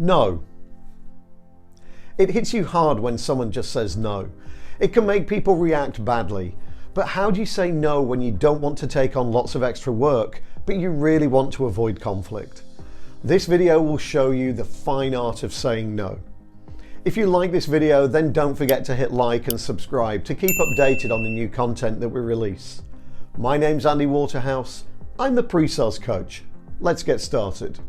No. It hits you hard when someone just says no. It can make people react badly. But how do you say no when you don't want to take on lots of extra work, but you really want to avoid conflict? This video will show you the fine art of saying no. If you like this video, then don't forget to hit like and subscribe to keep updated on the new content that we release. My name's Andy Waterhouse. I'm the Presales Coach. Let's get started.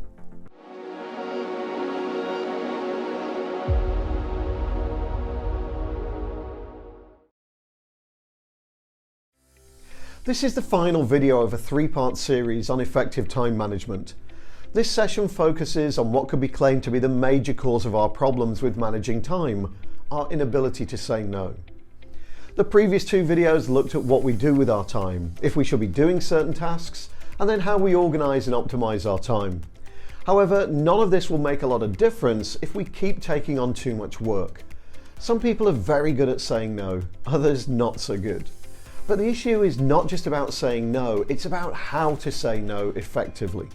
This is the final video of a three-part series on effective time management. This session focuses on what could be claimed to be the major cause of our problems with managing time, our inability to say no. The previous two videos looked at what we do with our time, if we should be doing certain tasks, and then how we organise and optimise our time. However, none of this will make a lot of difference if we keep taking on too much work. Some people are very good at saying no, others not so good. But the issue is not just about saying no, it's about how to say no effectively.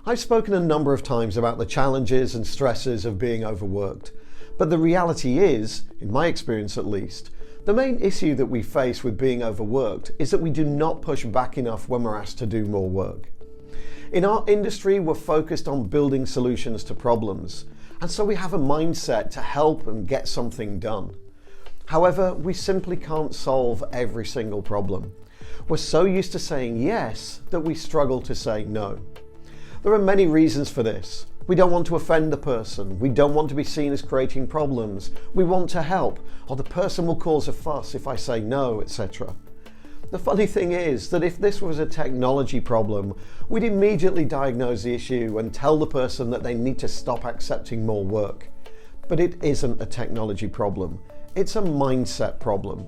I've spoken a number of times about the challenges and stresses of being overworked, but the reality is, in my experience at least, the main issue that we face with being overworked is that we do not push back enough when we're asked to do more work. In our industry, we're focused on building solutions to problems, and so we have a mindset to help and get something done. However, we simply can't solve every single problem. We're so used to saying yes that we struggle to say no. There are many reasons for this. We don't want to offend the person, we don't want to be seen as creating problems, we want to help, or the person will cause a fuss if I say no, etc. The funny thing is that if this was a technology problem, we'd immediately diagnose the issue and tell the person that they need to stop accepting more work. But it isn't a technology problem. It's a mindset problem.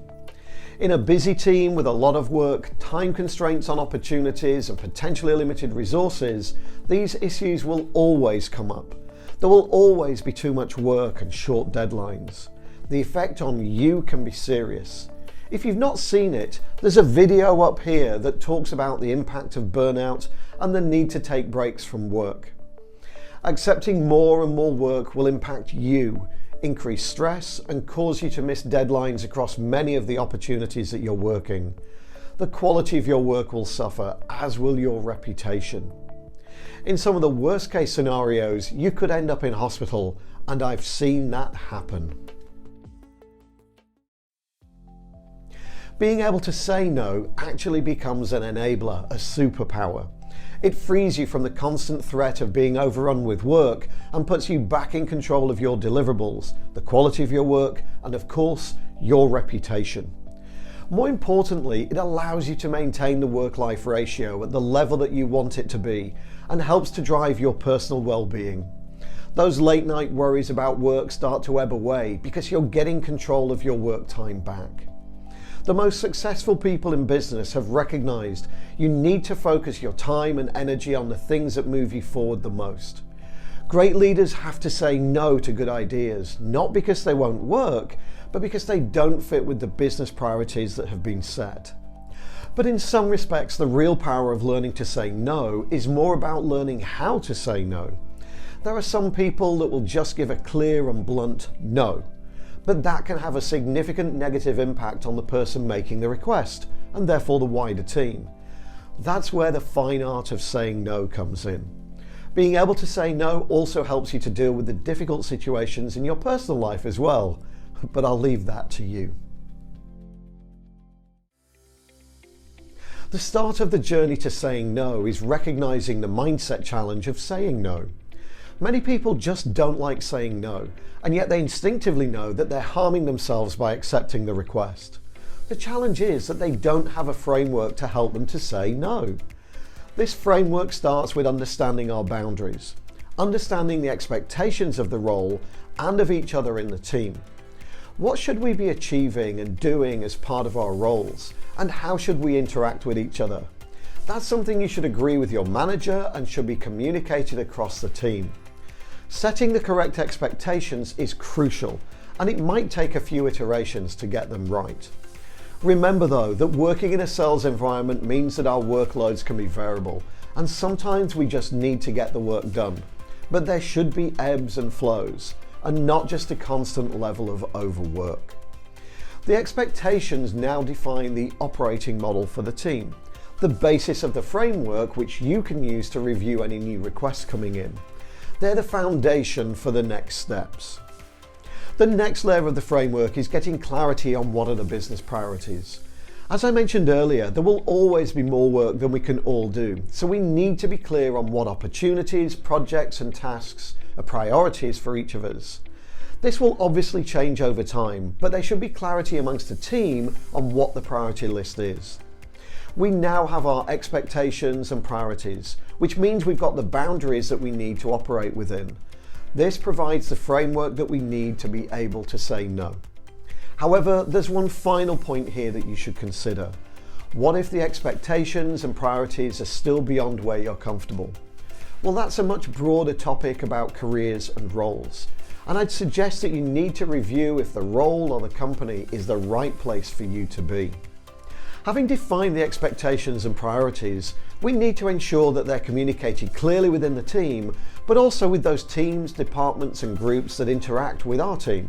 In a busy team with a lot of work, time constraints on opportunities and potentially limited resources, these issues will always come up. There will always be too much work and short deadlines. The effect on you can be serious. If you've not seen it, there's a video up here that talks about the impact of burnout and the need to take breaks from work. Accepting more and more work will impact you, increase stress, and cause you to miss deadlines across many of the opportunities that you're working. The quality of your work will suffer, as will your reputation. In some of the worst case scenarios, you could end up in hospital, and I've seen that happen. Being able to say no actually becomes an enabler, a superpower. It frees you from the constant threat of being overrun with work and puts you back in control of your deliverables, the quality of your work, and of course, your reputation. More importantly, it allows you to maintain the work-life ratio at the level that you want it to be and helps to drive your personal well-being. Those late-night worries about work start to ebb away because you're getting control of your work time back. The most successful people in business have recognized you need to focus your time and energy on the things that move you forward the most. Great leaders have to say no to good ideas, not because they won't work, but because they don't fit with the business priorities that have been set. But in some respects, the real power of learning to say no is more about learning how to say no. There are some people that will just give a clear and blunt no. But that can have a significant negative impact on the person making the request, and therefore the wider team. That's where the fine art of saying no comes in. Being able to say no also helps you to deal with the difficult situations in your personal life as well, but I'll leave that to you. The start of the journey to saying no is recognizing the mindset challenge of saying no. Many people just don't like saying no, and yet they instinctively know that they're harming themselves by accepting the request. The challenge is that they don't have a framework to help them to say no. This framework starts with understanding our boundaries, understanding the expectations of the role and of each other in the team. What should we be achieving and doing as part of our roles, and how should we interact with each other? That's something you should agree with your manager and should be communicated across the team. Setting the correct expectations is crucial, and it might take a few iterations to get them right. Remember though that working in a sales environment means that our workloads can be variable, and sometimes we just need to get the work done. But there should be ebbs and flows, and not just a constant level of overwork. The expectations now define the operating model for the team, the basis of the framework which you can use to review any new requests coming in. They're the foundation for the next steps. The next layer of the framework is getting clarity on what are the business priorities. As I mentioned earlier, there will always be more work than we can all do, so we need to be clear on what opportunities, projects and tasks are priorities for each of us. This will obviously change over time, but there should be clarity amongst the team on what the priority list is. We now have our expectations and priorities, which means we've got the boundaries that we need to operate within. This provides the framework that we need to be able to say no. However, there's one final point here that you should consider. What if the expectations and priorities are still beyond where you're comfortable? Well, that's a much broader topic about careers and roles, and I'd suggest that you need to review if the role or the company is the right place for you to be. Having defined the expectations and priorities, we need to ensure that they're communicated clearly within the team, but also with those teams, departments and groups that interact with our team.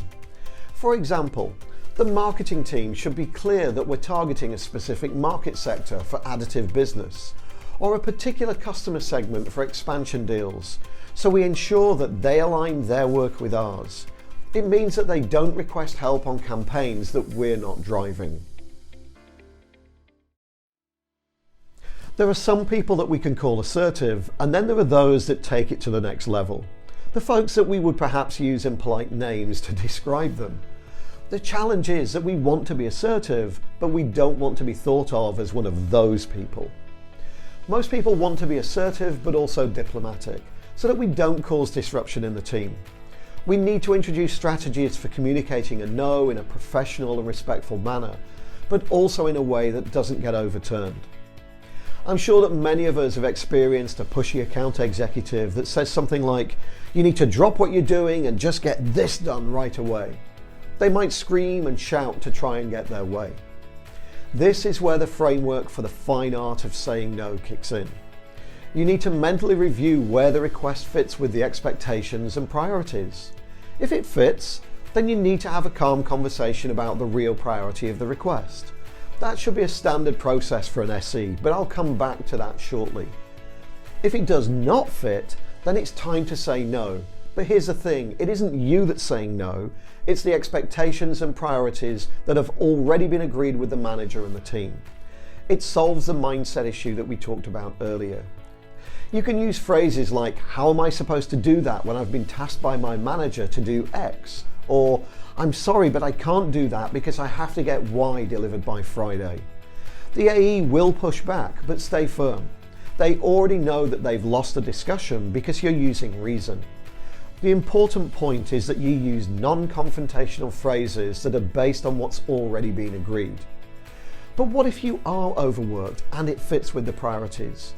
For example, the marketing team should be clear that we're targeting a specific market sector for additive business, or a particular customer segment for expansion deals, so we ensure that they align their work with ours. It means that they don't request help on campaigns that we're not driving. There are some people that we can call assertive, and then there are those that take it to the next level. The folks that we would perhaps use impolite names to describe them. The challenge is that we want to be assertive, but we don't want to be thought of as one of those people. Most people want to be assertive, but also diplomatic, so that we don't cause disruption in the team. We need to introduce strategies for communicating a no in a professional and respectful manner, but also in a way that doesn't get overturned. I'm sure that many of us have experienced a pushy account executive that says something like, "You need to drop what you're doing and just get this done right away." They might scream and shout to try and get their way. This is where the framework for the fine art of saying no kicks in. You need to mentally review where the request fits with the expectations and priorities. If it fits, then you need to have a calm conversation about the real priority of the request. That should be a standard process for an SE, but I'll come back to that shortly. If it does not fit, then it's time to say no. But here's the thing, it isn't you that's saying no, it's the expectations and priorities that have already been agreed with the manager and the team. It solves the mindset issue that we talked about earlier. You can use phrases like, "How am I supposed to do that when I've been tasked by my manager to do X?" Or, "I'm sorry, but I can't do that because I have to get Y delivered by Friday." The AE will push back, but stay firm. They already know that they've lost the discussion because you're using reason. The important point is that you use non-confrontational phrases that are based on what's already been agreed. But what if you are overworked and it fits with the priorities?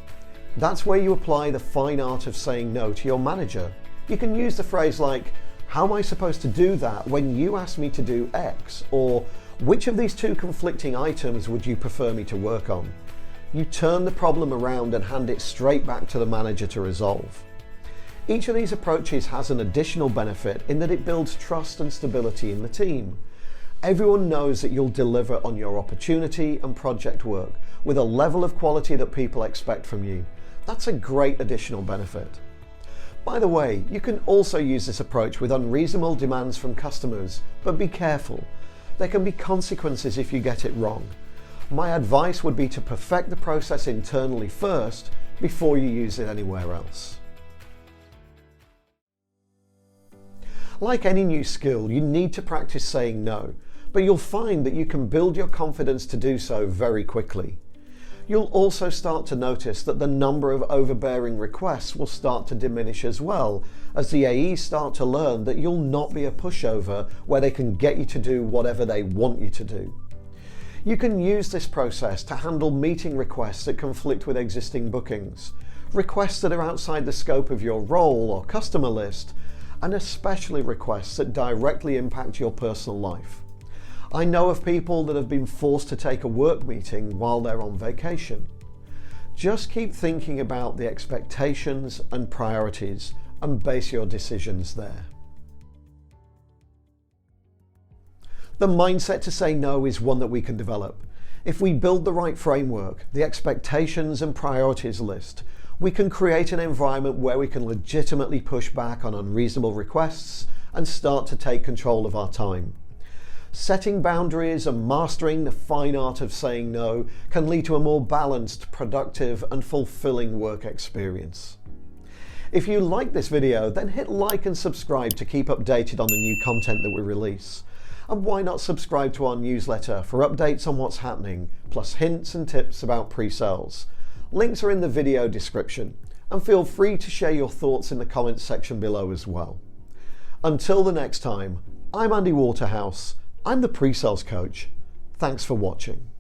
That's where you apply the fine art of saying no to your manager. You can use the phrase like, "How am I supposed to do that when you ask me to do X?" Or, "Which of these two conflicting items would you prefer me to work on?" You turn the problem around and hand it straight back to the manager to resolve. Each of these approaches has an additional benefit in that it builds trust and stability in the team. Everyone knows that you'll deliver on your opportunity and project work with a level of quality that people expect from you. That's a great additional benefit. By the way, you can also use this approach with unreasonable demands from customers, but be careful. There can be consequences if you get it wrong. My advice would be to perfect the process internally first before you use it anywhere else. Like any new skill, you need to practice saying no, but you'll find that you can build your confidence to do so very quickly. You'll also start to notice that the number of overbearing requests will start to diminish as well, as the AEs start to learn that you'll not be a pushover where they can get you to do whatever they want you to do. You can use this process to handle meeting requests that conflict with existing bookings, requests that are outside the scope of your role or customer list, and especially requests that directly impact your personal life. I know of people that have been forced to take a work meeting while they're on vacation. Just keep thinking about the expectations and priorities and base your decisions there. The mindset to say no is one that we can develop. If we build the right framework, the expectations and priorities list, we can create an environment where we can legitimately push back on unreasonable requests and start to take control of our time. Setting boundaries and mastering the fine art of saying no can lead to a more balanced, productive, and fulfilling work experience. If you like this video, then hit like and subscribe to keep updated on the new content that we release. And why not subscribe to our newsletter for updates on what's happening, plus hints and tips about pre-sales. Links are in the video description, and feel free to share your thoughts in the comments section below as well. Until the next time, I'm Andy Waterhouse. I'm the pre-sales coach. Thanks for watching.